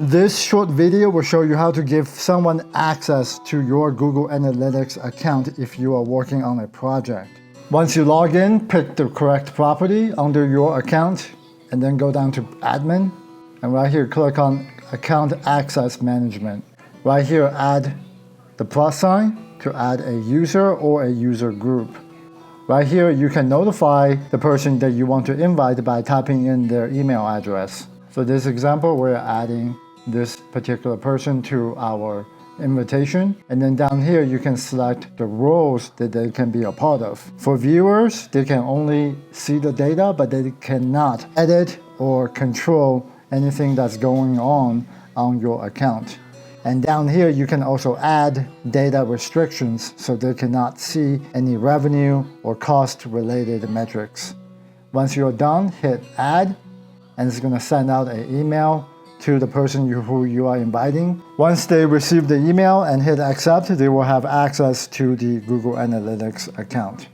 This short video will show you how to give someone access to your Google Analytics account if you are working on a project. Once you log in, pick the correct property under your account and then go down to Admin. And right here, click on Account Access Management. Right here, add the plus sign to add a user or a user group. Right here, you can notify the person that you want to invite by typing in their email address. For this example, we're adding this particular person to our invitation. And then down here, you can select the roles that they can be a part of. For viewers, they can only see the data, but they cannot edit or control anything that's going on your account. And down here, you can also add data restrictions so they cannot see any revenue or cost related metrics. Once you're done, hit add, and it's going to send out an email to the person who you are inviting. Once they receive the email and hit accept, they will have access to the Google Analytics account.